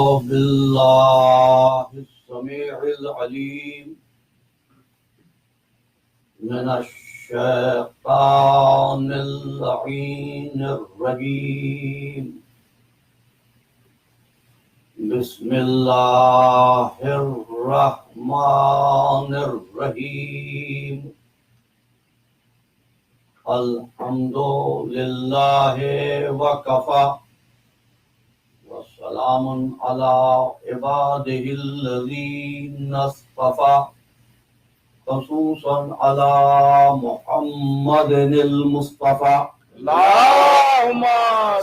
بالله السميع العليم من الشيطان اللعين الرجيم. بسم الله الرحمن الرحيم. الحمد لله وكفى وسلام على عباده الذين اصطفى خصوصا على محمد المصطفى. اللهم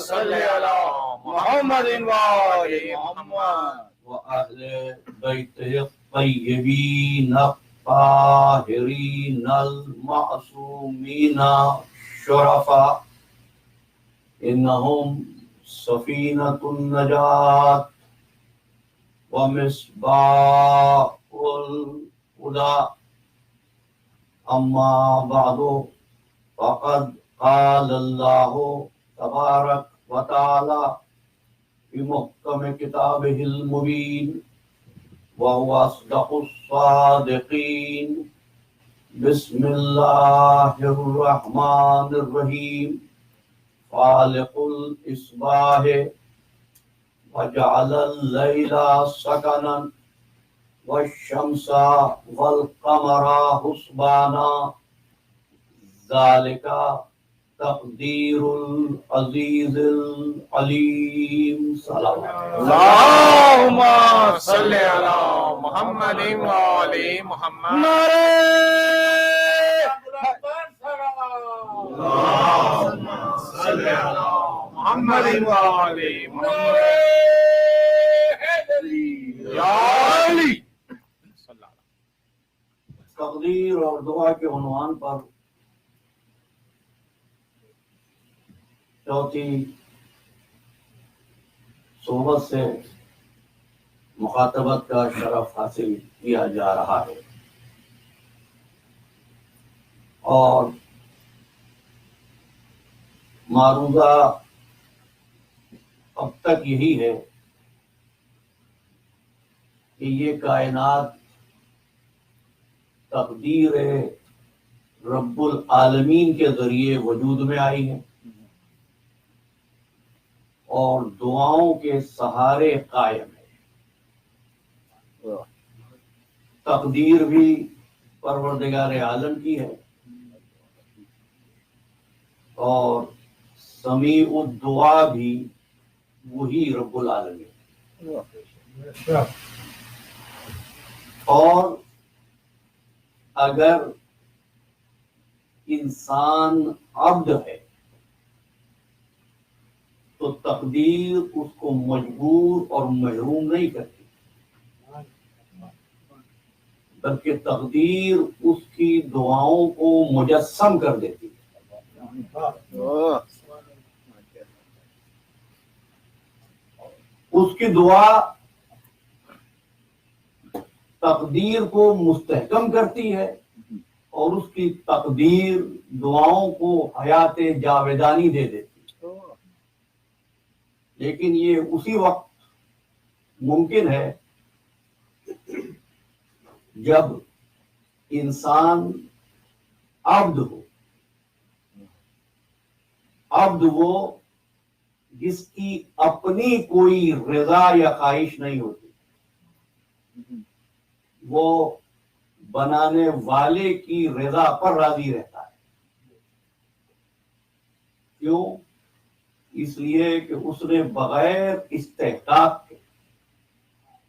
صل على محمد وآل محمد وأهل بيته الطيبين الطاهرين المعصومين الشرفاء. إنهم سفينة النجاة ومصباح الهدى. أما بعد فقد قال الله تبارك وتعالى في محكم كتابه المبين وهو أصدق الصادقين. بسم الله الرحمن الرحيم. خالق الإصباح وجعل الليل سكنا والشمس والقمر حسبانا. ذلك تقدير العزيز العليم. سلام. اللهم صل على محمد وآل محمد. اللهم صل على محمد وآل محمد. یا علی تقدیر اور دعا کے عنوان پر چوتھی صحبت سے مخاطبت کا شرف حاصل کیا جا رہا ہے، اور معروضہ اب تک یہی ہے کہ یہ کائنات تقدیر رب العالمین کے ذریعے وجود میں آئی ہے اور دعاؤں کے سہارے قائم ہے. تقدیر بھی پروردگار عالم کی ہے اور سمیع الدعا بھی وہی رب العالمین. اور اگر انسان عبد ہے تو تقدیر اس کو مجبور اور محروم نہیں کرتی، بلکہ تقدیر اس کی دعاؤں کو مجسم کر دیتی ہے. اس کی دعا تقدیر کو مستحکم کرتی ہے اور اس کی تقدیر دعاؤں کو حیات جاویدانی دے دیتی ہے. لیکن یہ اسی وقت ممکن ہے جب انسان عبد ہو. عبد وہ جس کی اپنی کوئی رضا یا خواہش نہیں ہوتی، وہ بنانے والے کی رضا پر راضی رہتا ہے. کیوں؟ اس لیے کہ اس نے بغیر استحقاق کے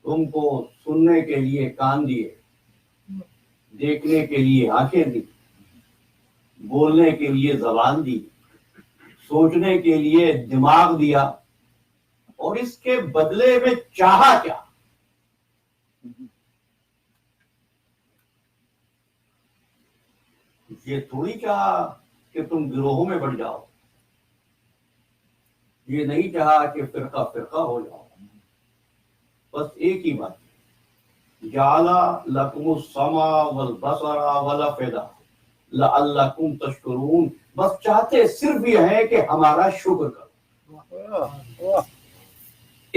تم کو سننے کے لیے کان دیے، دیکھنے کے لیے آنکھیں دی، بولنے کے لیے زبان دی، سوچنے کے لیے دماغ دیا، اور اس کے بدلے میں چاہا کیا؟ یہ تھوڑی چاہا کہ تم گروہوں میں بڑھ جاؤ، یہ نہیں چاہا کہ فرقہ فرقہ ہو جاؤ. بس ایک ہی بات، جعل لکم السمع والبصر والافئدہ لعلکم تشکرون. بس چاہتے صرف یہ ہے کہ ہمارا شکر کرو.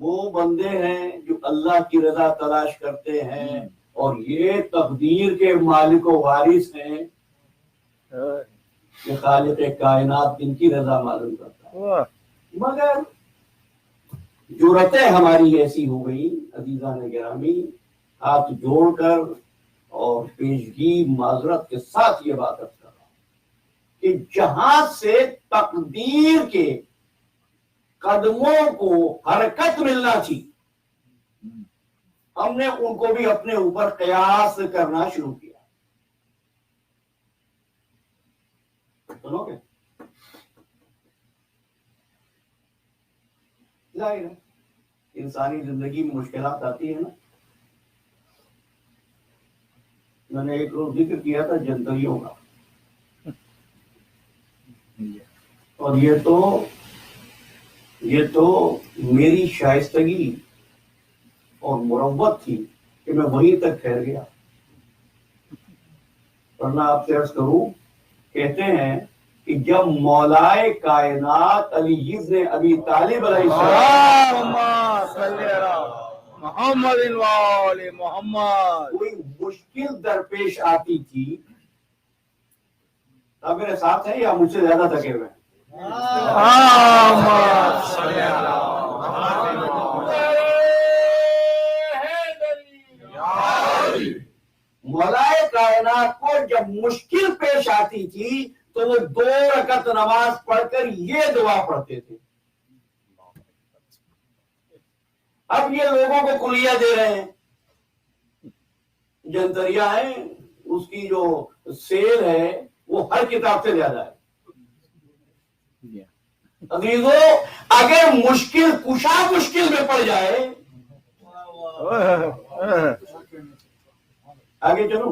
وہ بندے ہیں جو اللہ کی رضا تلاش کرتے ہیں اور یہ تقدیر کے مالک و وارث ہیں کہ خالق کائنات جن کی رضا معلوم کرتا ہے. مگر جرأتیں ہماری ایسی ہو گئی عزیزان گرامی، ہاتھ جوڑ کر اور پیشگی معذرت کے ساتھ یہ بات عرض کر رہا ہوں کہ جہاں سے تقدیر کے قدموں کو حرکت ملنا تھی، ہم نے ان کو بھی اپنے اوپر قیاس کرنا شروع کیا. سنو گے؟ ظاہر ہے انسانی زندگی میں مشکلات آتی ہیں نا. میں نے ایک روز ذکر کیا تھا جنتریوں کا، اور یہ تو میری شائستگی اور مروت تھی کہ میں وہیں تک ٹھہر گیا. ورنہ آپ سے عرض کروں، کہتے ہیں کہ جب مولائے کائنات علی ابن ابی طالب علیہ السلام محمد وآل محمد کوئی مشکل درپیش آتی تھی، اب میرے ساتھ ہیں یا مجھ سے زیادہ تھکے ہوئے ہیں؟ مولائے کائنات کو جب مشکل پیش آتی تھی تو وہ 2 رکعت نماز پڑھ کر یہ دعا پڑھتے تھے. اب یہ لوگوں کو کلیہ دے رہے ہیں، جنتریا ہے، اس کی جو سیل ہے وہ ہر کتاب سے زیادہ ہے. عزیزو، اگر مشکل کشا مشکل میں پڑ جائے، آگے چلو،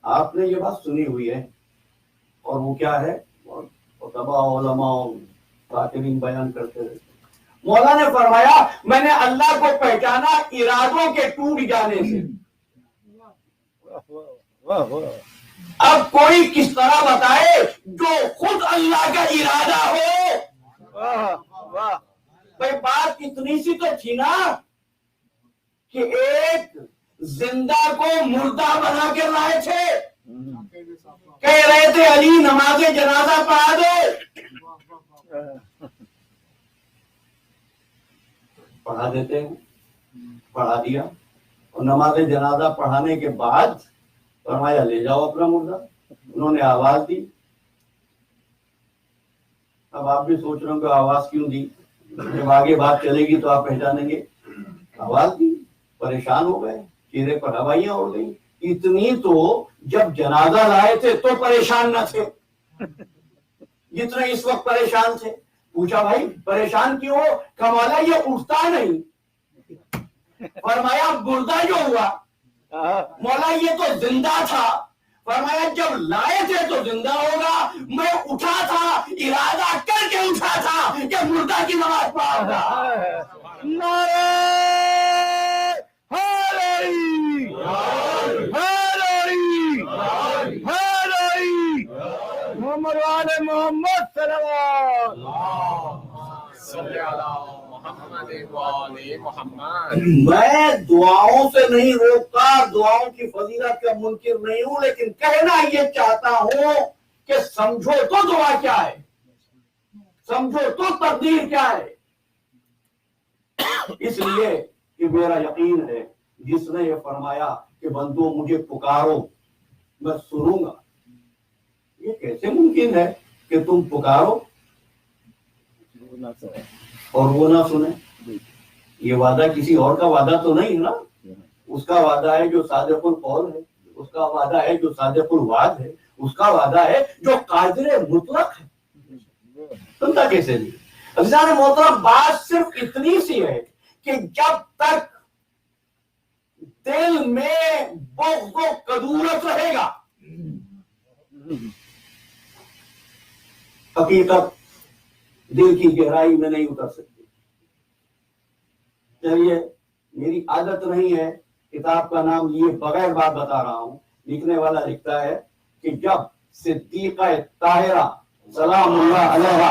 آپ نے یہ بات سنی ہوئی ہے اور وہ کیا ہے، تباہ علماء فاکرین بیان کرتے رہتے. مولا نے فرمایا میں نے اللہ کو پہچانا ارادوں کے ٹوٹ جانے سے. اب کوئی کس طرح بتائے جو خود اللہ کا ارادہ ہو. بھائی بات اتنی سی تو تھی نا کہ ایک زندہ کو مردہ بنا کے لائے تھے، کہہ رہے تھے علی نماز جنازہ پڑھا دو. پڑھا دیتے ہیں، پڑھا دیا، اور نماز جنازہ پڑھانے کے بعد فرمایا لے جاؤ اپنا مردہ. انہوں نے آواز دی. اب آپ بھی سوچ رہے ہوں کہ آواز کیوں دی، جب آگے بات چلے گی تو آپ پہچانیں گے. آواز دی، پریشان ہو گئے، چہرے پر ہوائیاں ہو گئی. اتنی تو جب جنازہ لائے تھے تو پریشان نہ تھے جتنے اس وقت پریشان تھے. پوچھا بھائی پریشان کیوں ہو؟ کہ مولا یہ اٹھتا نہیں. فرمایا مردہ جو ہوا، مولا یہ تو زندہ تھا. فرمایا جب لائے تھے تو زندہ ہوگا، میں اٹھا تھا، ارادہ کر کے اٹھا تھا کہ مردہ کی نماز پڑھاؤں گا. محمد والے محمد صلی محمد. میں دعاؤں سے نہیں روکتا، دعاؤں کی فضیلت کا منکر نہیں ہوں، لیکن کہنا یہ چاہتا ہوں کہ سمجھو تو دعا کیا ہے، سمجھو تو تقدیر کیا ہے. اس لیے کہ میرا یقین ہے جس نے یہ فرمایا کہ بندو مجھے پکارو میں سنوں گا. یہ کیسے ممکن ہے کہ تم پکارو اور وہ نہ سنے؟ یہ وعدہ کسی اور کا وعدہ تو نہیں ہے نا. اس کا وعدہ ہے جو صادق القول ہے، اس کا وعدہ ہے جو صادق الوعد ہے، اس کا وعدہ ہے جو قادر مطلق ہے. سنتا کیسے نہیں؟ عزیزان محترم، بات صرف اتنی سی ہے کہ جب تک دل میں بغض و کدورت رہے گا، حقیقت دل کی گہرائی میں نہیں اتر سکتی. چلیے، میری عادت نہیں ہے کتاب کا نام لیے بغیر بات بتا رہا ہوں. لکھنے والا لکھتا ہے کہ جب صدیقہ طاہرہ سلام اللہ علیہا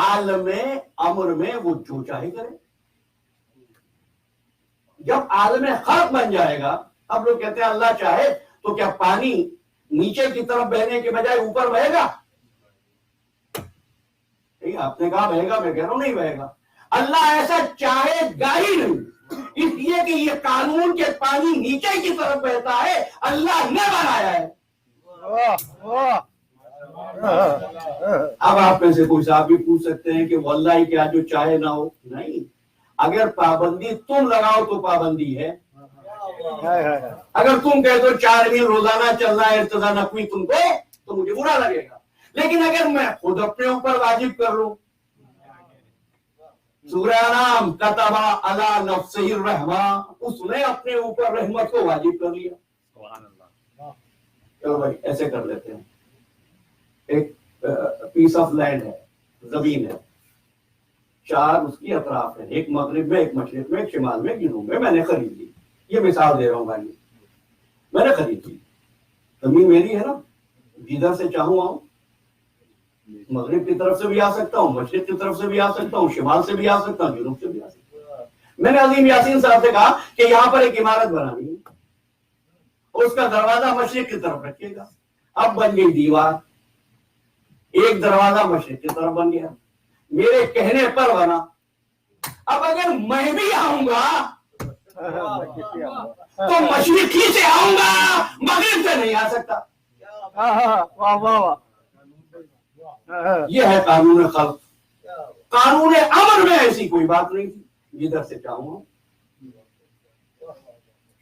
عالم امر میں وہ جو چاہے کرے. جب عالم خلق بن جائے گا, اب لوگ کہتے ہیں اللہ چاہے تو کیا پانی نیچے کی طرف بہنے کے بجائے اوپر بہے گا؟ نہیں, آپ نے کہا بہے گا, میں کہہ رہا ہوں نہیں بہے گا. اللہ ایسا چاہے گا ہی نہیں, اس لیے کہ یہ قانون کے پانی نیچے کی طرف بہتا ہے, اللہ نے بنایا ہے. اب آپ میں سے کوئی صاحب بھی پوچھ سکتے ہیں کہ واللہ کیا جو چاہے نہ ہو؟ نہیں, اگر پابندی تم لگاؤ تو پابندی ہے. اگر تم کہہ دو 4 میل روزانہ چلنا ہے ارتضا نقوی تم کو, تو مجھے برا لگے گا. لیکن اگر میں خود اپنے اوپر واجب کر لوں, سورہ انعام کتبا علی نفسہ الرحمہ, اس نے اپنے اوپر رحمت کو واجب کر لیا. چلو بھائی ایسے کر لیتے ہیں, ایک پیس آف لینڈ ہے, زمین ہے, 4 اس کی اطراف ہے, ایک مغرب میں, ایک مشرق میں, ایک شمال میں, ایک جنوب میں. میں نے خرید لی, یہ مثال دے رہا ہوں بھائی, میں نے خرید لی. زمین میری ہے نا, جدھر سے چاہوں آؤں, مغرب کی طرف سے بھی آ سکتا ہوں, مشرق کی طرف سے بھی آ سکتا ہوں, شمال سے بھی آ سکتا ہوں, جنوب سے بھی آ سکتا ہوں. میں نے عظیم یاسین صاحب سے کہا کہ یہاں پر ایک عمارت بنانی ہے, اس کا دروازہ مشرق کی طرف رکھیے گا. اب بن گئی دیوار, ایک دروازہ مشرق کی طرف بن گیا, میرے کہنے پر بنا. اب اگر میں بھی آؤں گا تو مشرقی سے آؤں گا, مغرب سے نہیں آ سکتا. یہ ہے قانون خلق. قانون امر میں ایسی کوئی بات نہیں تھی, جدھر سے چاہوں,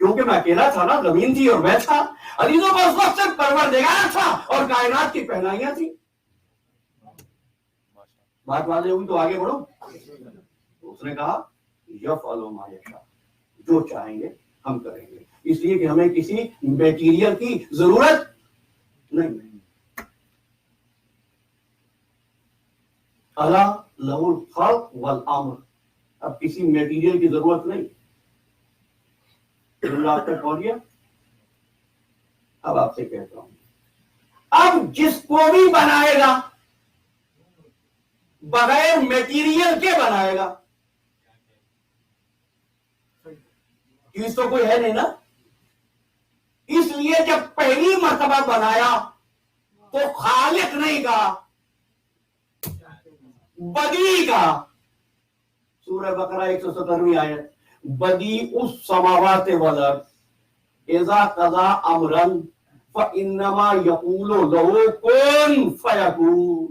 کیونکہ میں اکیلا تھا نا, زمین تھی اور میں تھا. عزیزوں کو اس وقت صرف پروردگار تھا اور کائنات کی پہنائیاں تھی. بات واضح ہوئی تو آگے بڑھو. اس نے کہا یفعل ما یشاء, جو چاہیں گے ہم کریں گے, اس لیے کہ ہمیں کسی میٹیریل کی ضرورت نہیں. اللہ لہ الخلق والامر, اب کسی میٹیریل کی ضرورت نہیں. آپ تک پہنچ گیا. اب آپ سے کہتا ہوں, اب جس کو بھی بنائے گا بغیر میٹیریل کے بنائے گا, چیز تو کوئی ہے نہیں نا. اس لیے جب پہلی مرتبہ بنایا تو خالق نہیں کہا, بدی کا. سورہ بقرہ 170ویں آیت, بدی السماوات والارض اذا قضى امرا فانما يقول له كن فيكون.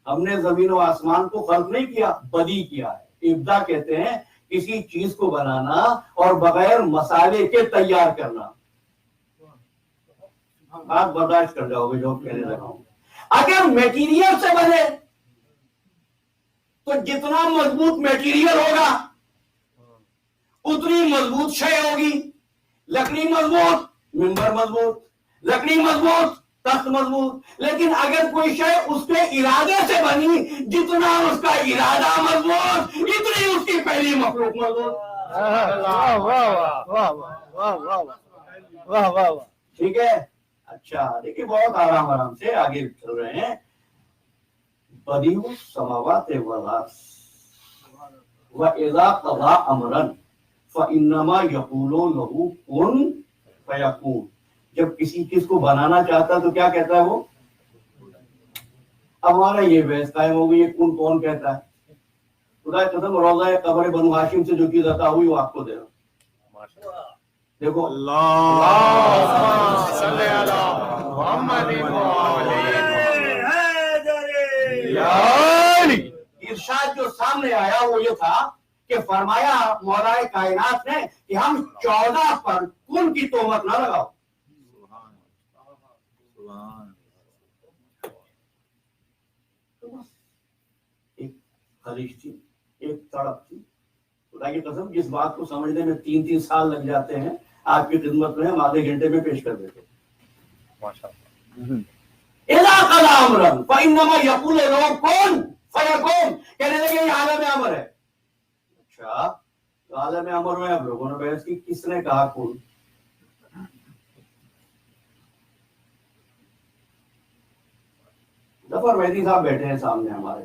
ہم نے زمین و آسمان کو خلق نہیں کیا, بدی کیا ہے. ابدا کہتے ہیں کسی چیز کو بنانا اور بغیر مسالے کے تیار کرنا. آپ برداشت کر جاؤ گے جو کہنے لگا ہوں. اگر میٹیریل سے بنے تو جتنا مضبوط میٹیریل ہوگا اتنی مضبوط شے ہوگی. لکڑی مضبوط, ممبر مضبوط, لکڑی مضبوط, تخت مضبوط. لیکن اگر کوئی شے اس کے ارادے سے بنی, جتنا اس کا ارادہ مضبوط اتنی اس کی پہلی مخلوق مضبوط. ٹھیک ہے, اچھا دیکھیے بہت آرام سے آگے چل رہے ہیں. بدیع السماوات والارض واذا قضى امرا فانما يقول له كن فيكون. جب کسی چیز کو بنانا چاہتا ہے تو کیا کہتا ہے وہ؟ اب ہمارا یہ بحث قائم ہو گئی, یہ کن کون کہتا ہے؟ خدا قسم روضہ قبر بنو ہاشم سے جو چیز عطا ہوئی وہ آپ کو دے رہا ہوں. دیکھو ارشاد جو سامنے آیا وہ یہ تھا کہ فرمایا مولا کائنات نے کہ ہم 14 پر کن کی تہمت نہ لگاؤ. ایک خلیج تھی, ایک تڑپ تھی. خدا کی قسم جس بات کو سمجھنے میں 3 سال لگ جاتے ہیں, آپ کی خدمت میں ہم آدھے گھنٹے میں پیش کر دیتے. اذا قضى امرا فانما يقول له كن فيكون. کہنے لگے یہ عالم امر ہے. اچھا تو عالم امر میں اب لوگوں نے بحث کی, کس نے کہا کن؟ ظفر مہدی صاحب بیٹھے ہیں سامنے ہمارے,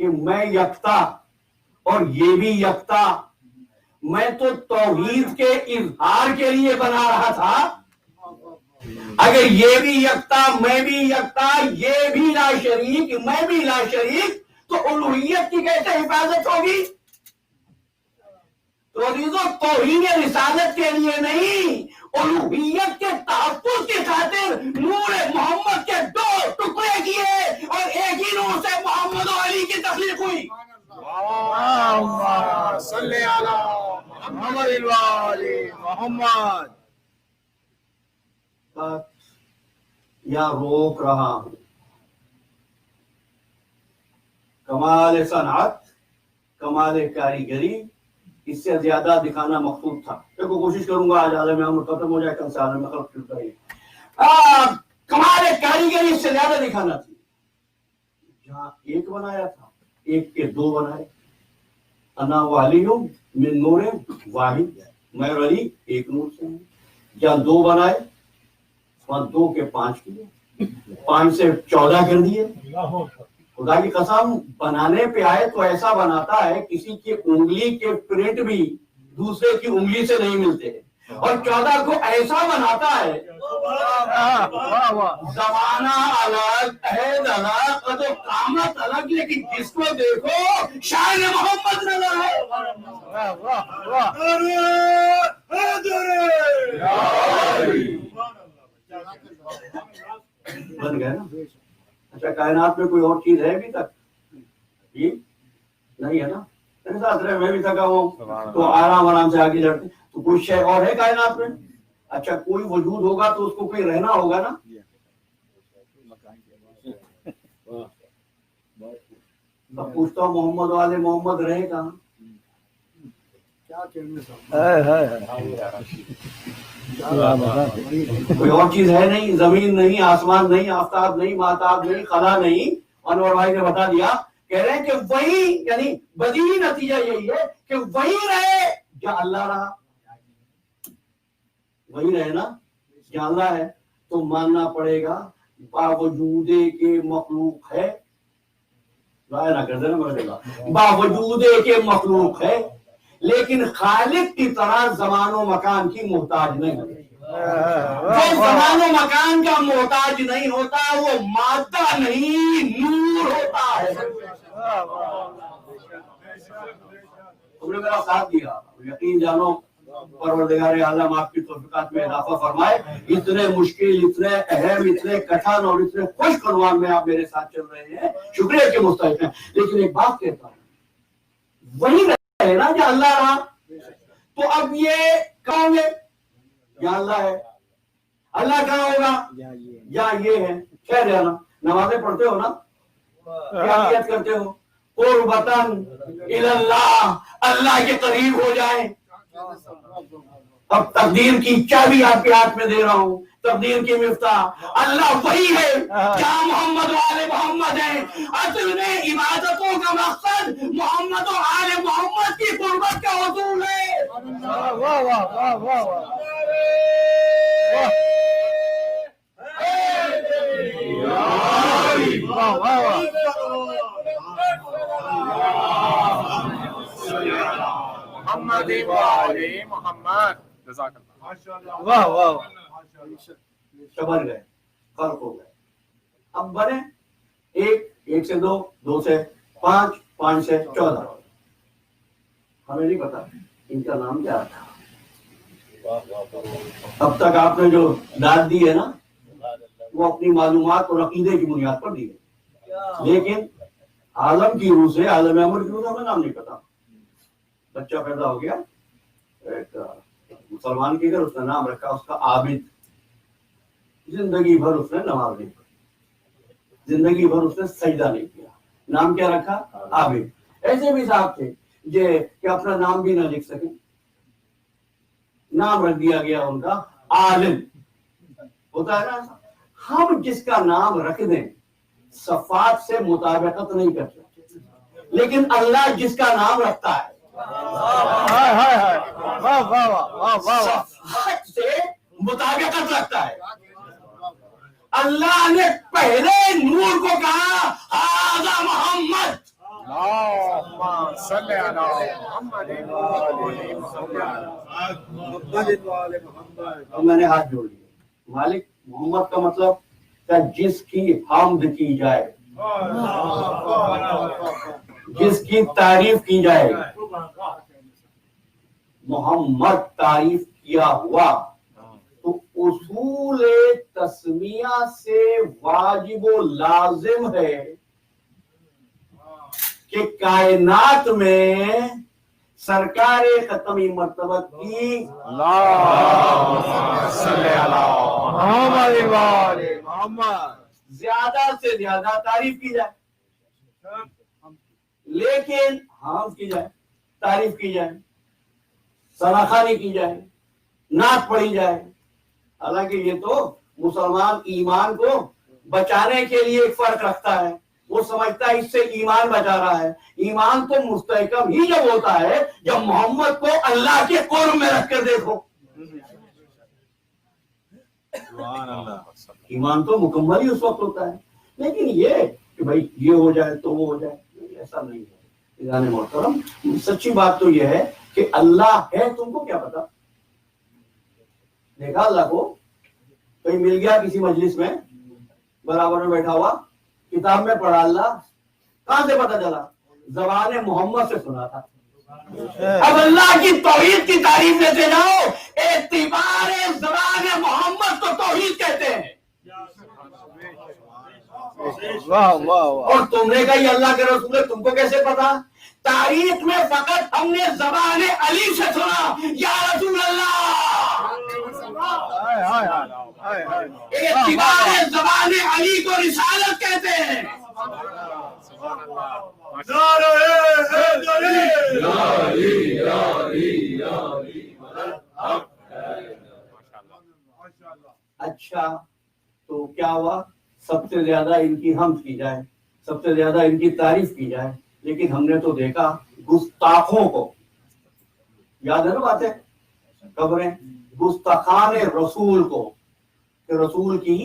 کہ میں یکتا اور یہ بھی یکتا، میں تو توحید کے اظہار کے لیے بنا رہا تھا، اگر یہ بھی یکتا میں بھی یکتا، یہ بھی لا شریک میں بھی لا شریک، تو الوہیت کی کیسے حفاظت ہوگی؟ توحید رسالت کے لیے نہیں، الوہیت کے تحفظ کی خاطر نور محمد کے 2 ٹکڑے کیے اور ایک ہی نور سے محمد و علی کی تخلیق ہوئی۔ اللہم صلی علی محمد و علی محمد۔ یا روک رہا ہوں، کمال صنعت، کمال کاریگری، اس سے زیادہ دکھانا مقصود تھا۔ دیکھو کوشش کروں گا آج عالم امر ختم ہو جائے، کل سے عالم خلق شروع کریں۔ کمال کاریگری اس سے زیادہ دکھانا تھی، جہاں ایک بنایا تھا، ایک کے 2 بنائے۔ انا والی ہوں من نور واحد، میں اور علی ایک نور سے ہیں۔ جہاں 2 بنائے، وہاں 2 کے 5 کیے، 5 سے 14 کر دیے۔ خدا کی قسم، بنانے پہ آئے تو ایسا بناتا ہے کسی کی انگلی کے پرنٹ بھی دوسرے کی انگلی سے نہیں ملتے، اور 14 کو ایسا بناتا ہے، زمانہ الگ، عہد الگ، قد و قامت الگ، لیکن جس کو دیکھو شان محمد نظر ہے۔ بن گئے نا؟ اچھا، کائنات میں کوئی اور چیز ہے ابھی تک؟ جی نہیں ہے نا؟ میرے ساتھ رہے، میں بھی تھکا ہوں تو آرام سے آگے چڑھتے۔ تو کوئی شے اور ہے کائنات میں؟ اچھا، کوئی وجود ہوگا تو اس کو کوئی رہنا ہوگا نا؟ اب پوچھتا ہوں، محمد والے محمد رہے کہاں؟ کوئی اور چیز ہے نہیں، زمین نہیں، آسمان نہیں، آفتاب نہیں، ماہتاب نہیں، خلا نہیں۔ انور بھائی نے بتا دیا، کہہ رہے ہیں کہ وہی، یعنی بدیہی نتیجہ یہی ہے کہ وہی رہے جہاں اللہ رہا، وہی رہے نا جہاں اللہ ہے، تو ماننا پڑے گا باوجود کہ مخلوق ہے، ضائع نہ کر دینا میرے گا، باوجود کہ مخلوق ہے، لیکن خالق کی طرح زمان و مکان کی محتاج نہیں ہوتی۔ جو زمان و مکان کا محتاج نہیں ہوتا وہ مادہ نہیں، نور ہوتا ہے۔ تم نے میرا ساتھ دیا، یقین جانو پروردگار عالم آپ کی توفیقات میں اضافہ فرمائے۔ اتنے مشکل، اتنے اہم، اتنے کٹھن اور اتنے خوش عنوان میں آپ میرے ساتھ چل رہے ہیں، شکریہ کے مستحق ہیں۔ لیکن ایک بات کہتا ہوں، وہی ہے نا جو اللہ رہا، تو اب یہ کہاں گے؟ یا اللہ ہے، اللہ کہاں ہوگا؟ یا یہ ہے۔ خیر جانا، نمازیں پڑھتے ہو نا، کیا نیت کرتے ہو؟ قربتاً اللہ، اللہ کے قریب ہو جائیں۔ اب تقدیر کی چابی آپ کے ہاتھ میں دے رہا ہوں، تقدیر کی مفتاح اللہ وہی ہے جہاں محمد و آل محمد ہیں۔ اصل میں عبادتوں کا مقصد محمد و آل محمد کی قربت کا حصول ہے۔ واہ واہ واہ واہ واہ، محمد وعلی محمد، جزاک اللہ۔ واہ واہ، بن گئے، فرق ہو گئے۔ اب بنے ایک سے 2، 2 سے 5، 5 سے 14۔ ہمیں نہیں پتا ان کا نام کیا تھا۔ اب تک آپ نے جو داد دی ہے نا، وہ اپنی معلومات اور عقیدے کی بنیاد پر دی ہے، لیکن عالم کی روح سے، عالم امر کی روح سے ہمیں نام نہیں پتا۔ بچہ پیدا ہو گیا ایک مسلمان کے گھر، اس نے نام رکھا اس کا عابد۔ زندگی بھر اس نے نماز نہیں پڑھی، زندگی بھر اس نے سجدہ نہیں کیا، نام کیا رکھا؟ عابد۔ ایسے بھی صاحب تھے کہ اپنا نام بھی نہ لکھ سکیں، نام رکھ دیا گیا ان کا عالم۔ ہوتا ہے نا، ہم جس کا نام رکھ دیں صفات سے مطابقت نہیں کر سکتے، لیکن اللہ جس کا نام رکھتا ہے صفات سے مطابقت رکھتا ہے۔ اللہ نے پہلے نور کو کہا ھذا محمد، اللهم صل على محمد وآل محمد. اور میں نے ہاتھ جوڑ لیے. مالک محمد کا مطلب کہ جس کی حمد کی جائے, جس کی تعریف کی جائے. محمد تعریف کیا ہوا تو اصول تسمیہ سے واجب و لازم ہے کہ کائنات میں سرکار ختمی مرتبہ کی اللهم صل على محمد وآل محمد. زیادہ سے زیادہ تعریف کی جائے, لیکن حمد کی جائے, تعریف کی جائے, ثناخوانی کی جائے, نعت پڑھی جائے. حالانکہ یہ تو مسلمان ایمان کو بچانے کے لیے ایک فرق رکھتا ہے. وہ سمجھتا ہے اس سے ایمان بچا رہا ہے. ایمان تو مستحکم ہی جب ہوتا ہے جب محمد کو اللہ کے قرب میں رکھ کر دیکھو. ایمان تو مکمل ہی اس وقت ہوتا ہے. لیکن یہ کہ بھائی یہ ہو جائے تو وہ ہو جائے, ایسا نہیں ہے. عزیزان محترم, سچی بات تو یہ ہے کہ اللہ ہے, تم کو کیا پتا. دیکھا اللہ کو کہیں مل گیا کسی مجلس میں برابر میں بیٹھا ہوا, کتاب میں پڑھا اللہ, کہاں سے پتا چلا؟ زبان محمد سے سنا تھا. اب اللہ کی توحید کی تعریف لیتے جاؤ, اعتبار زبان محمد کو توحید کہتے ہیں. واہ واہ واہ. اور تم نے کہا یہ اللہ کے رسول ہے, تم کو کیسے پتا؟ تاریخ میں فقط ہم نے زبان علی سے سنا یا رسول اللہ. اعتبار زبان علی کو رسالت کہتے ہیں. اچھا تو کیا ہوا؟ سب سے زیادہ ان کی حمد کی جائے, سب سے زیادہ ان کی تعریف کی جائے. لیکن ہم نے تو دیکھا گستاخوں کو, یاد ہے نا باتیں, خبریں, گستاخان رسول کو, کہ رسول کی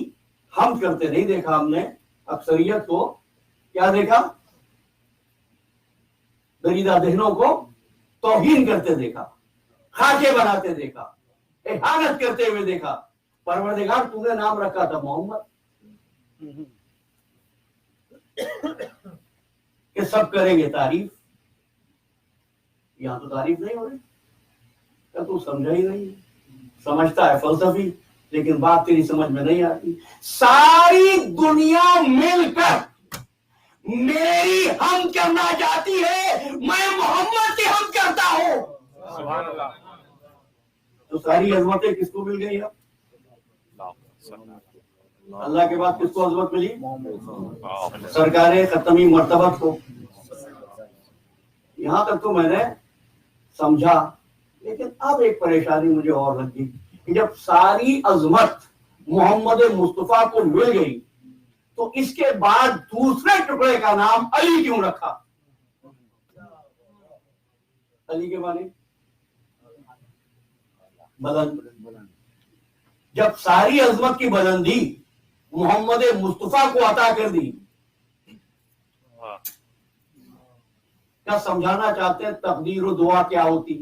حمد کرتے نہیں دیکھا ہم نے. اکثریت کو کیا دیکھا؟ دریدہ ذہنوں کو توہین کرتے دیکھا, خاکے بناتے دیکھا, احانت کرتے ہوئے دیکھا. پروردگار تو نے نام رکھا تھا محمد, کہ سب کریں گے تعریف. یہاں تو تعریف نہیں ہو رہی. کیا تو سمجھا ہی نہیں؟ سمجھتا ہے فلسفی, لیکن بات تیری سمجھ میں نہیں آتی. ساری دنیا مل کر میری حمد کرنا چاہتی ہے, میں محمد کی حمد کرتا ہوں. سبحان اللہ. تو ساری عظمتیں کس کو مل گئی؟ اب اللہ کے بعد کس کو عظمت ملی؟ سرکار ختمی مرتبہ کو. یہاں تک تو میں نے سمجھا, لیکن اب ایک پریشانی مجھے اور لگی کہ جب ساری عظمت محمد مصطفیٰ کو مل گئی تو اس کے بعد دوسرے ٹکڑے کا نام علی کیوں رکھا؟ علی کے معنی بلند. جب ساری عظمت کی بلندی محمد مصطفیٰ کو عطا کر دی, کیا سمجھانا چاہتے ہیں تقدیر و دعا کیا ہوتی؟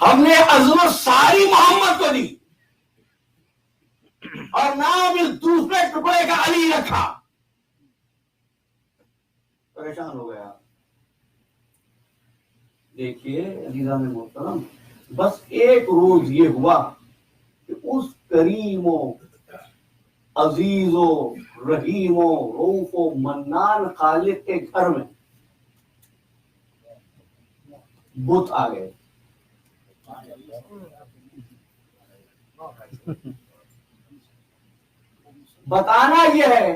ہم نے عظمت ساری محمد کو دی اور نام اس دوسرے ٹکڑے کا علی رکھا. پریشان ہو گیا. دیکھیے عزیزان محترم, بس ایک روز یہ ہوا کہ اس کریم و عزیز و رحیم و رؤوف و منان خالق کے گھر میں بت آ گئے. بتانا یہ ہے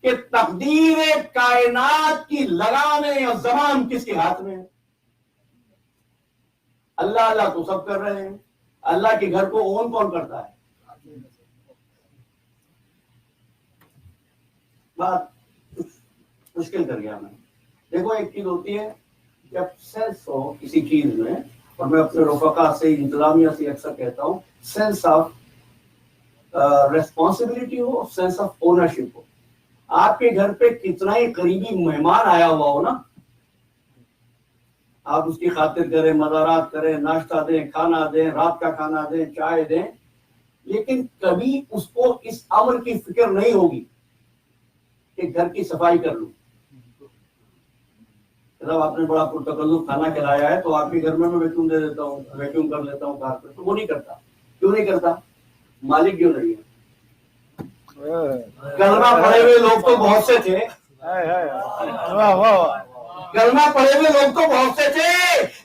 کہ تقدیر کائنات کی لگام یا زمان کس کے ہاتھ میں ہے. اللہ اللہ تو سب کر رہے ہیں, اللہ کے گھر کو اون کون کرتا ہے؟ بات مشکل کر گیا میں. دیکھو ایک چیز ہوتی ہے جب سینس ہو کسی چیز میں, اور میں اپنے رفقا سے انتظامیہ سے اکثر کہتا ہوں سینس آف ریسپانسبلٹی ہو, سینس آف اونرشپ ہو. آپ کے گھر پہ کتنا ہی قریبی مہمان آیا ہوا ہو نا، آپ اس کی خاطر کریں، مزارات کریں، ناشتہ دیں، کھانا دیں، رات کا کھانا دیں، چائے دیں، لیکن کبھی اس کو اس امر کی فکر نہیں ہوگی کہ گھر کی صفائی کر لوں۔ جب آپ نے بڑا پرتکلف کھانا کھلایا ہے تو آپ کے گھر میں ویکیوم دے دیتا ہوں، ویکیوم کر لیتا ہوں کار پہ، تو وہ نہیں کرتا۔ کیوں نہیں کرتا؟ مالک کیوں نہیں ہے؟ کلمہ پڑھے ہوئے لوگ تو بہت سے تھے، واہ واہ کلمہ پڑھے ہوئے لوگ تو بہت سے تھے،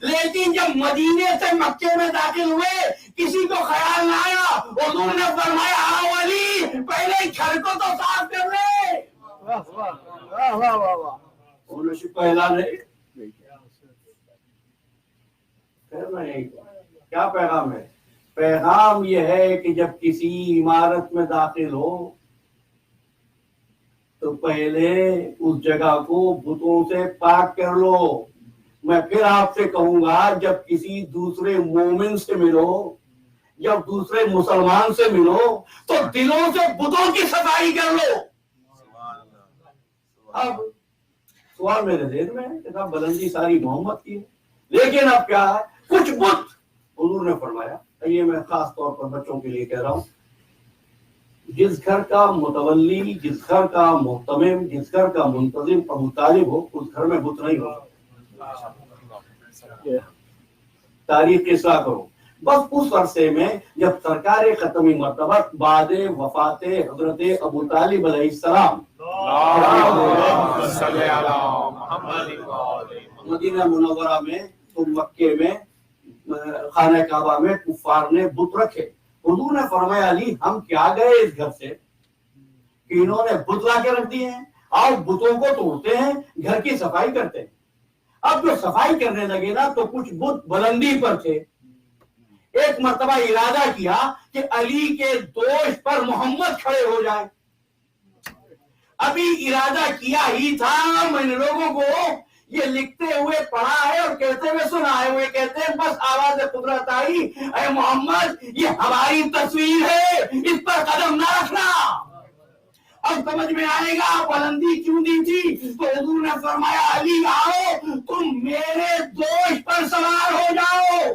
لیکن جب مدینے سے مکے میں داخل ہوئے کسی کو خیال نہ آیا، حضور نے فرمایا آؤ علی پہلے گھر کو تو صاف کر لے۔ واہ واہ واہ واہ، انہوں نے پہلا نہیں، کیا پیغام ہے؟ پیغام یہ ہے کہ جب کسی عمارت میں داخل ہو تو پہلے اس جگہ کو بتوں سے پاک کر لو۔ میں پھر آپ سے کہوں گا، جب کسی دوسرے مومن سے ملو، جب دوسرے مسلمان سے ملو تو دلوں سے بتوں کی صفائی کر لو۔ اب سوال میرے ذہن میں ہے کہ صاحب بلندی ساری محمد کی ہے، لیکن اب کیا ہے، کچھ بت حضور نے فرمایا، یہ میں خاص طور پر بچوں کے لیے کہہ رہا ہوں، جس گھر کا متولی، جس گھر کا محتمم، جس گھر کا منتظم ابو طالب ہو، اس گھر میں بت نہیں ہو۔ تاریخ کی اصلاح کرو۔ بس اس عرصے میں جب سرکار ختمی مرتبہ بعد وفات حضرت ابو طالب علیہ السلام مدینہ منورہ میں تو مکے میں خانہ کعبہ میں کفار نے بت رکھے۔ حضور نے فرمایا علی ہم کیا گئے اس گھر سے کہ انہوں نے بت لا کے رکھ دیے ہیں، اور بتوں کو توڑتے ہیں، گھر کی صفائی کرتے ہیں۔ اب جو صفائی کرنے لگے نا تو کچھ بت بلندی پر تھے، ایک مرتبہ ارادہ کیا کہ علی کے دوش پر محمد کھڑے ہو جائے۔ ابھی ارادہ کیا ہی تھا، میں نے لوگوں کو یہ لکھتے ہوئے پڑھا ہے اور کہتے ہوئے سنا ہے، وہ کہتے ہیں بس آواز قدرت آئی، اے محمد یہ ہماری تصویر ہے، اس پر قدم نہ رکھنا۔ اب سمجھ میں آئے گا بلندی کیوں دی تھی، تو حضور نے فرمایا علی آؤ تم میرے دوش پر سوار ہو جاؤ۔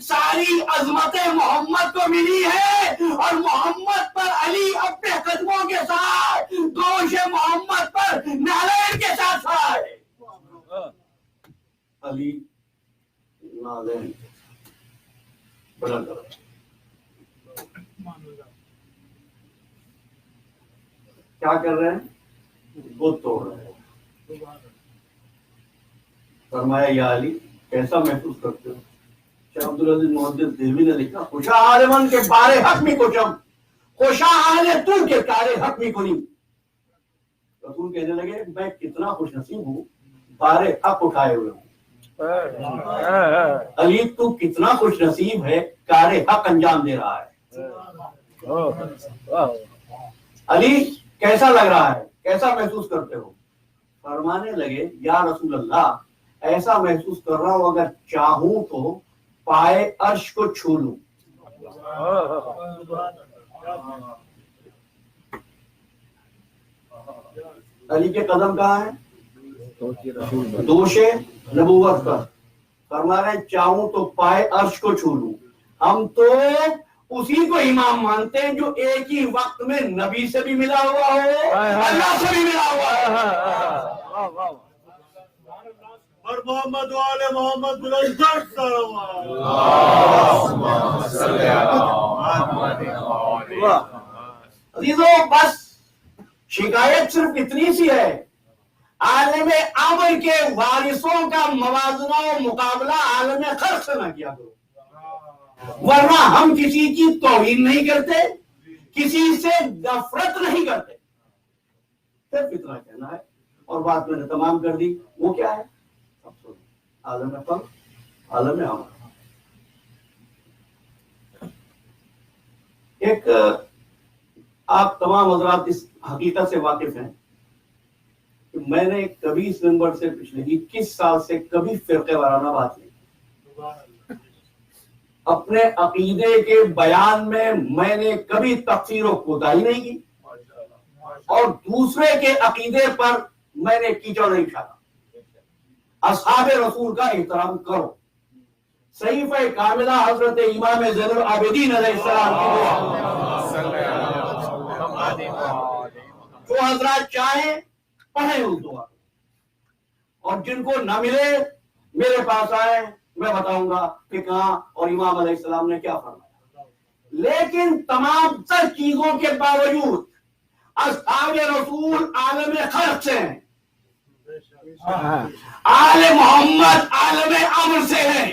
ساری عظمتیں محمد کو ملی ہے اور محمد پر علی اپنے قدموں کے ساتھ دوش محمد پر نالین کے ساتھ کھڑا ہے۔ علی نالین بلند کرو۔ کیا کر رہے ہیں؟ بت توڑ رہے ہیں۔ فرمایا یا علی کیسا محسوس کرتے ہو؟ شیخ عبدالعزیز محدث دہلوی نے لکھا خوشا عالمن کے بارے حق میں کچم، خوشا آلے تو کے کارے حق میں کنی۔ رسول کہنے لگے میں کتنا خوش نصیب ہوں، بارے حق اٹھائے ہوئے ہوں۔ علی تو کتنا خوش نصیب ہے، کارے حق انجام دے رہا ہے۔ علی کیسا لگ رہا ہے، کیسا محسوس کرتے ہو؟ فرمانے لگے یا رسول اللہ ایسا محسوس کر رہا ہوں اگر چاہوں تو پائے عرش کو چھو لوں۔ علی کے قدم کہاں ہیں؟ دوش نبوت پر۔ فرما رہے چاہوں تو پائے عرش کو چھو لوں۔ ہم تو اسی کو امام مانتے ہیں جو ایک ہی وقت میں نبی سے بھی ملا ہوا ہو، اللہ سے بھی ملا ہوا ہے۔ اور محمد والے محمد بلند عزیزوں بس شکایت صرف اتنی سی ہے، عالم امر کے وارثوں کا موازنہ و مقابلہ عالم خلق سے نہ کیا کرو، ورنہ ہم کسی کی توہین نہیں کرتے، کسی سے نفرت نہیں کرتے۔ صرف اتنا کہنا ہے اور بات میں نے تمام کر دی۔ وہ کیا ہے؟ عالم خلق، عالم امر۔ ایک آپ تمام حضرات اس حقیقت سے واقف ہیں کہ میں نے کبھی اس ممبر سے پچھلے 21 سال سے کبھی فرقے وارانہ بات نہیں، اپنے عقیدے کے بیان میں نے کبھی تقصیر و کوتاہی نہیں کی، اور دوسرے کے عقیدے پر میں نے کیچڑ نہیں ڈالا. اصحاب رسول کا احترام کرو. صحیفہ کاملہ حضرت امام زین العابدین علیہ السلام کی جو حضرات چاہیں پڑھیں اردو. اور جن کو نہ ملے میرے پاس آئے, میں بتاؤں گا کہ کہاں اور امام علیہ السلام نے کیا فرمایا. لیکن تمام تر چیزوں کے باوجود اصحاب رسول عالم خلق سے ہیں, آل محمد عالم امر سے ہیں.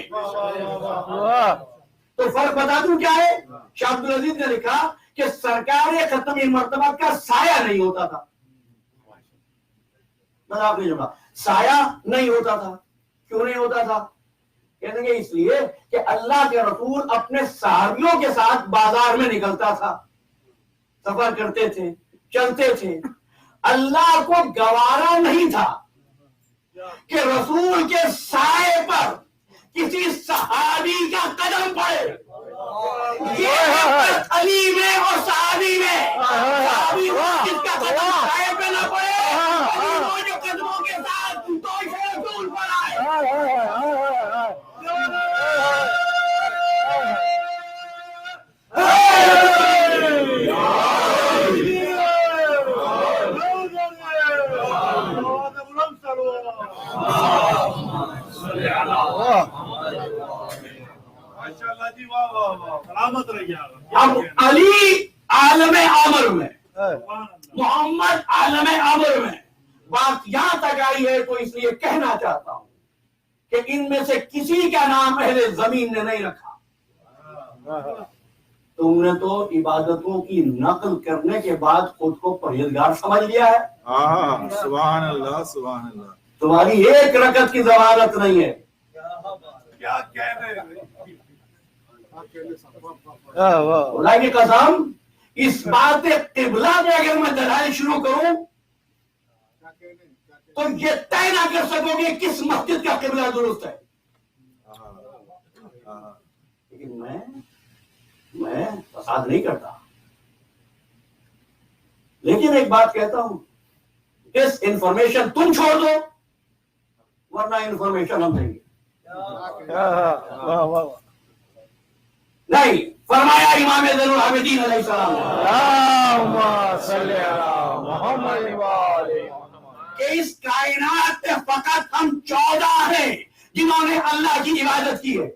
تو فرق بتا دوں کیا ہے. شاہ عبدالعزیز نے لکھا کہ سرکار ختم مرتبہ کا سایہ نہیں ہوتا تھا. مذاق نہیں جمع, سایہ نہیں ہوتا تھا. کیوں نہیں ہوتا تھا؟ کہتے ہیں اس لیے کہ اللہ کے رسول اپنے صحابیوں کے ساتھ بازار میں نکلتا تھا, سفر کرتے تھے, چلتے تھے. اللہ کو گوارا نہیں تھا کہ رسول کے سائے پر کسی صحابی کا قدم پڑے. یہ علی میں اور صحابی میں صحابی جس کا قدم سائے پہ نہ پڑے, علی جو قدموں کے ساتھ توش رسول پر آئے. اب علی عالم عامر میں, محمد عالم عامر میں. بات یہاں تک آئی ہے تو اس لیے کہنا چاہتا ہوں کہ ان میں سے کسی کا نام اہل زمین نے نہیں رکھا. تم نے تو عبادتوں کی نقل کرنے کے بعد خود کو پرہیزگار سمجھ لیا ہے. سبحان اللہ سبحان اللہ. تمہاری ایک رکعت کی ضمانت نہیں ہے. کیا کہہ رہے ہیں؟ خدا کی قسم, اس بات قبلہ میں اگر میں دلائل شروع کروں تو یہ طے نہ کر سکو گے کس مسجد کا قبلہ درست ہے. لیکن میں فساد نہیں کرتا. لیکن ایک بات کہتا ہوں, اس انفارمیشن تم چھوڑ دو ورنہ انفارمیشن ہم دیں گے. نہیں, فرمایا امام زین العابدین علیہ السلام کہ اس کائنات میں فقط ہم 14 ہیں جنہوں نے اللہ کی عبادت کی ہے.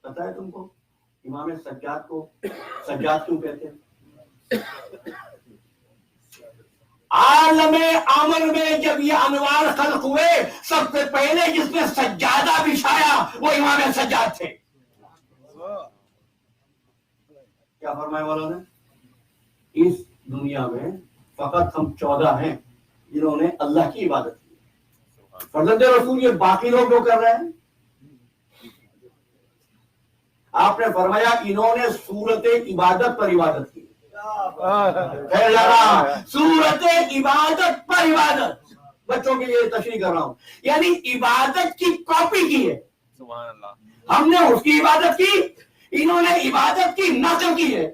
پتا ہے تم کو امام سجاد کو سجاد کیوں کہتے ہیں؟ عالم عامر میں جب یہ انوار خلق ہوئے سب سے پہلے جس نے سجادہ بچھایا وہ امام سجاد تھے. کیا فرمایا والا نے؟ اس دنیا میں فقط ہم 14 ہیں جنہوں نے اللہ کی عبادت کی. فرزند رسول یہ باقی لوگ جو کر رہے ہیں, آپ نے فرمایا انہوں نے صورت عبادت پر عبادت کی. صورت عبادت پر عبادت, بچوں کے لیے تشریح کر رہا ہوں, یعنی عبادت کی کاپی کی ہے. ہم نے اس کی عبادت کی, انہوں نے عبادت کی نقل کی ہے.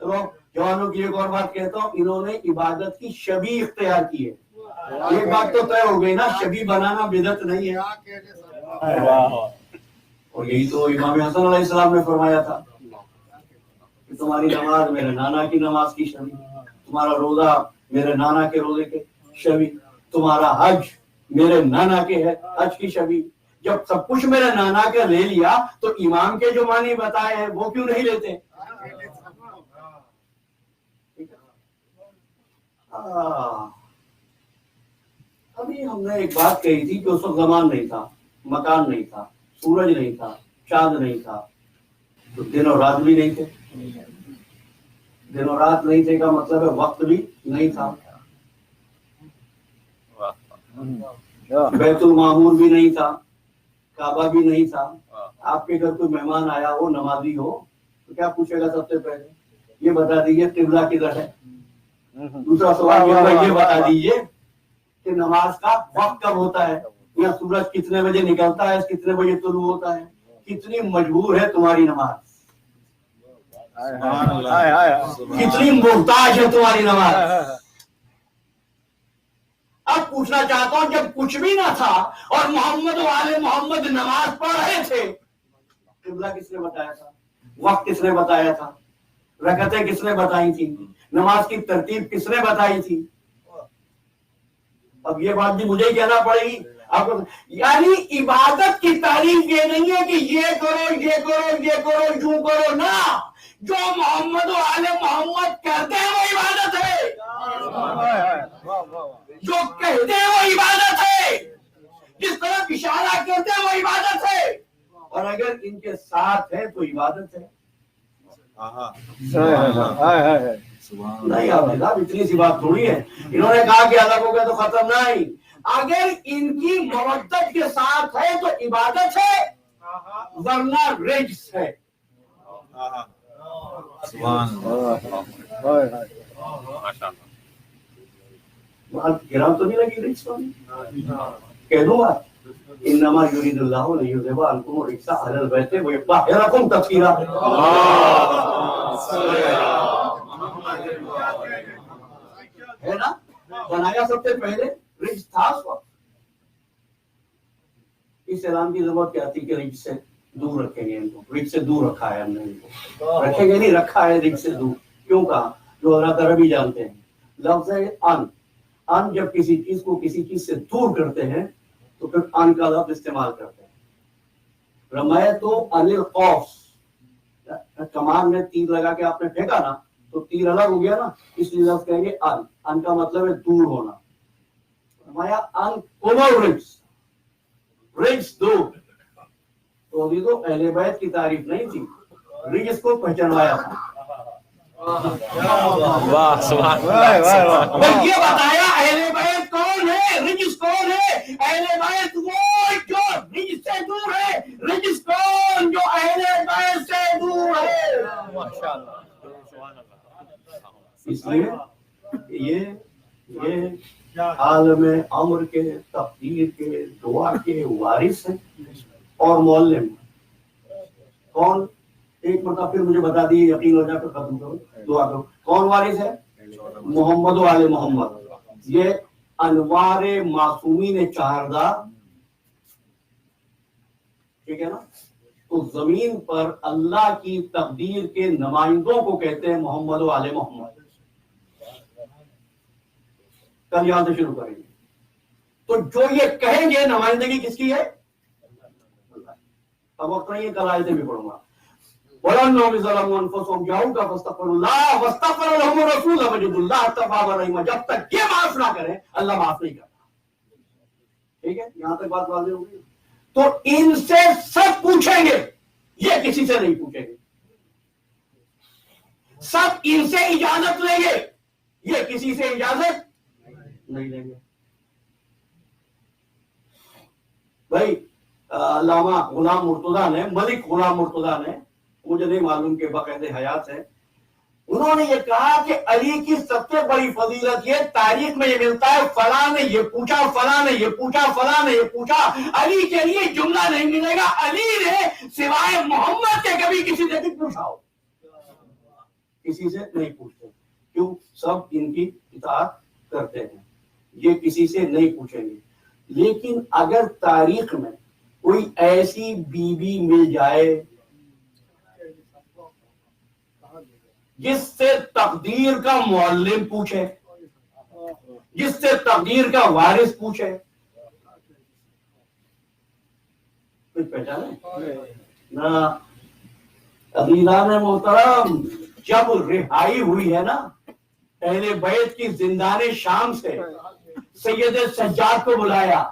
چلو جوانوں کی ایک اور بات کہتا ہوں, انہوں نے عبادت کی شبیہ اختیار کی ہے. ایک بات تو طے ہو گئی نا, شبیہ بنانا بدعت نہیں ہے. اور یہی تو امام حسن علیہ السلام نے فرمایا تھا کہ تمہاری نماز میرے نانا کی نماز کی شبیہ, تمہارا روزہ میرے نانا کے روزے کے شبیہ, تمہارا حج میرے نانا کے ہے حج کی شبیہ. جب سب کچھ میرے نانا کا لے لیا تو امام کے جو معنی بتائے ہیں وہ کیوں نہیں لیتے؟ ابھی ہم نے ایک بات کہی تھی کہ اس وقت زمان نہیں تھا, مکان نہیں تھا, سورج نہیں تھا, چاند نہیں تھا, تو دن اور رات بھی نہیں تھے. دن اور رات نہیں تھے کا مطلب ہے وقت بھی نہیں تھا. بیت المعمور بھی نہیں تھا, کعبہ بھی نہیں تھا. آپ کے گھر کوئی مہمان آیا ہو, نمازی ہو, تو کیا پوچھے گا سب سے پہلے؟ یہ بتا دیجیے قبلہ کدھر ہے. دوسرا سوال یہ بتا دیجیے کہ نماز کا وقت کب ہوتا ہے, یا سورج کتنے بجے نکلتا ہے, کتنے بجے طلوع ہوتا ہے. کتنی مجبور ہے تمہاری نماز. سبحان اللہ ہائے ہائے کتنی محتاج ہے تمہاری نماز. اب پوچھنا چاہتا ہوں جب کچھ بھی نہ تھا اور محمد والے محمد نماز پڑھ رہے تھے, قبلہ کس نے بتایا تھا, وقت کس نے بتایا تھا, رکعتیں کس نے بتائی تھی, نماز کی ترتیب کس نے بتائی تھی؟ اب یہ بات بھی مجھے ہی کہنا پڑے گی آپ کو. یعنی عبادت کی تعریف یہ نہیں ہے کہ یہ کرو یہ کرو یہ کرو یوں کرو, نہ, جو محمد و آل محمد کرتے ہیں وہ عبادت ہے, جو کہتے ہیں وہ عبادت ہے, جس طرح اشارہ کرتے ہیں وہ عبادت ہے, اور اگر ان کے ساتھ ہے تو عبادت ہے. نہیں آپ صاحب اتنی سی بات تھوڑی ہے. انہوں نے کہا کہ الگ ہو گیا تو ختم نہیں, اگر ان کی مودت کے ساتھ ہے تو عبادت ہے, ورنہ رجس ہے. بات گرام تو نہیں لگی رجس والی, کہہ دوں بات, انما یرید اللہ لیذھب عنکم الرجس اہل البیت ویطہرکم تطہیرا. ہے نا, بنایا سب سے پہلے رجس تھا اس وقت. اس اعلان کی ضرورت کیا تھی کہ رجس سے دور رکھیں گے ان کو, رجس سے دور رکھا ہے ہم نے ان کو, رکھیں گے نہیں, رکھا ہے رجس سے دور. کیوں کہا؟ جو حضرات عربی جانتے ہیں, لفظ ہے ان. ان جب کسی چیز کو کسی چیز سے دور کرتے ہیں تو پھر ان کا لفظ استعمال کرتے ہیں. رمیت عن القوس, کمان میں تیر لگا کے آپ نے پھینکا نا تو تیر الگ ہو گیا نا, اس لیے لفظ کہیں گے ان. ان کا مطلب ہے دور ہونا. رمایا ان کمر رجس, رجس دور. تو ابھی تو اہل بیت کی تعریف نہیں تھی, رجس کو پہچانوایا تھا. واہ سبحان اللہ. یہ بتایا اہل بیت کون ہے, رجس کون ہے. اہل بیت وہ جو رجس سے دور ہے, رجس کون جو اہل بیت سے دور ہے. اس لیے یہ عالم امر کے, تقدیر کے, دعا کے وارث ہیں. اور معلم کون, ایک مرتبہ پھر مجھے بتا دیے, یقین ہو جائے پھر ختم کرو, دعا کرو. کون وارث ہے؟ محمد و آل محمد. یہ انوار معصومین چہاردہ, ٹھیک ہے نا. تو زمین پر اللہ کی تقدیر کے نمائندوں کو کہتے ہیں محمد و آل محمد. کل یہاں سے شروع کریں گے. تو جو یہ کہیں گے نمائندگی کس کی ہے؟ اب وقت نہیں ہے, کل آیتیں بھی پڑھوں گا. وَلَنَّهُمْ ظَلَمُوا أَنفُسَهُمْ جَاءُوكَ فَاسْتَغْفَرُوا اللَّهَ وَاسْتَغْفَرَ لَهُمُ الرَّسُولُ لَوَجَدُوا اللَّهَ تَوَّابًا رَحِيمًا. جب تک یہ معاف نہ کریں اللہ معاف نہیں کرتا. ٹھیک ہے, یہاں تک بات واضح ہو گئی. تو ان سے سب پوچھیں گے, یہ کسی سے نہیں پوچھیں گے. سب ان سے اجازت لیں گے, یہ کسی سے اجازت نہیں لیں گے. بھائی علامہ غلام مرتضیٰ نے, ملک غلام مرتضیٰ نے, مجھے نہیں معلوم کہ باقاعدہ حیات ہے, انہوں نے یہ کہا کہ علی کی سب سے بڑی فضیلت یہ تاریخ میں یہ ملتا ہے, فلاں نے یہ پوچھا, فلاں نے یہ پوچھا, فلاں نے یہ پوچھا, علی کے لیے جملہ نہیں ملے گا علی نے سوائے محمد کے کبھی کسی سے بھی پوچھا ہو. کسی سے نہیں پوچھتے. کیوں؟ سب ان کی اطاعت کرتے ہیں, یہ کسی سے نہیں پوچھیں گے. لیکن اگر تاریخ میں کوئی ایسی بیوی مل جائے جس سے تقدیر کا معلم پوچھے, جس سے تقدیر کا وارث پوچھے, کچھ پہچانے نا. عزیزان محترم, جب رہائی ہوئی ہے نا اہل بیت کی زندان شام سے, سید سجاد کو بلایا.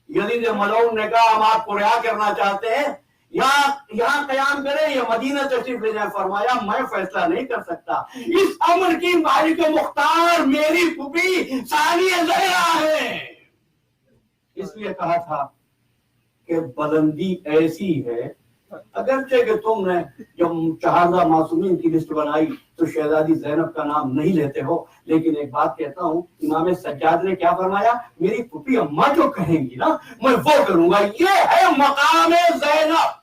یزید ملعون نے کہا ہم آپ کو رہا کرنا چاہتے ہیں, یہاں قیام کریں یا مدینہ تشریف لے جائیں. فرمایا میں فیصلہ نہیں کر سکتا, اس امر کی مالک مختار میری پھوپھی ثانیہ زہرا ہے. اس لیے کہا تھا کہ بلندی ایسی ہے, اگرچہ کہ تم نے جب چہاردہ معصومین کی لسٹ بنائی تو شہزادی زینب کا نام نہیں لیتے ہو, لیکن ایک بات کہتا ہوں, امام سجاد نے کیا فرمایا, میری پھوپھی اماں جو کہیں گی نا میں وہ کروں گا. یہ ہے مقام زینب,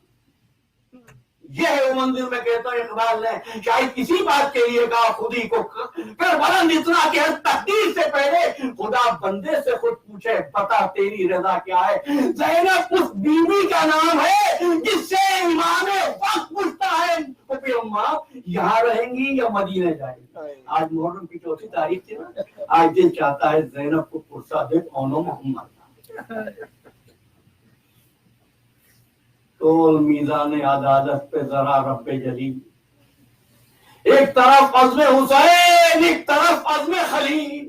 یہ ہے وہ منزل میں کہتا ہوں اقبال نے شاید کسی بات کے لیے کہا خودی کو کر بلند اتنا کہ ہر تقدیر سے پہلے خدا بندے سے خود پوچھے بتا تیری رضا کیا ہے۔ زینب اس بیوی کا نام ہے جس سے امام وقت پوچھتا ہے پھپھی اماں یہاں رہیں گی یا مدینے جائیں گی۔ آج محرم کی 4 تاریخ تھی نا، آج دل چاہتا ہے زینب کو پرسا دے اونو محمد تول میزان عدالت پہ ذرا رب جلیل، ایک طرف عزم حسین ایک طرف عزم خلیل،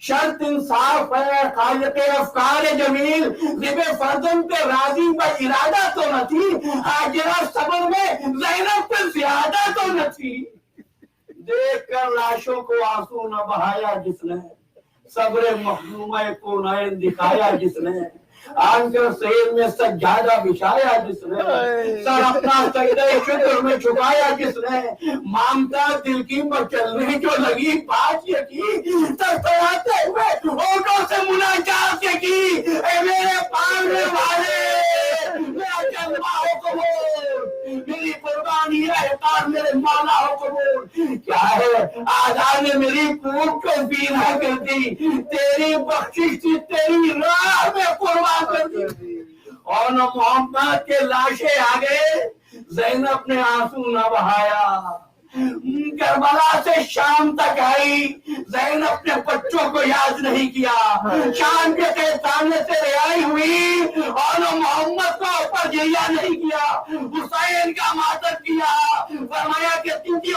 شرط انصاف ہے خالق افکار جمیل، ذب فرزند پہ راضی پر ارادہ تو نہ تھی، حاجرہ صبر میں زینب پہ زیادہ تو نہ تھی، دیکھ کر لاشوں کو آنسو نہ بہایا جس نے، صبر مخدومہ کو نائن دکھایا جس نے، آن کر سیر میں سجادہ بچھایا جس نے، سر اپنا سجدہ شکر میں چھپایا جس نے، مامتا دل کی مچلنے جو لگی بات یہ کی، تڑپڑاتے ہوئے ہونٹوں سے مناجات یہ کی، اے میرے پانے والے میرا جلوہ ہو قبول، میری قربانی احتار میرے مولا ہو قبول، کیا ہے آزاد نے میری کوٹ کو بینا کر دی، تیری بخشش تھی تیری راہ میں قربان کر دی، اور نہ محمد کے لاشیں آگے زینب نے آنسو نہ بہایا، کربلا سے شام تک آئی زینب نے بچوں کو یاد نہیں کیا، شام کے سامنے سے رہائی ہوئی اور نہ محمد کو اوپر جریا نہیں کیا، حسین کا ماتم کیا، فرمایا کہ تم کی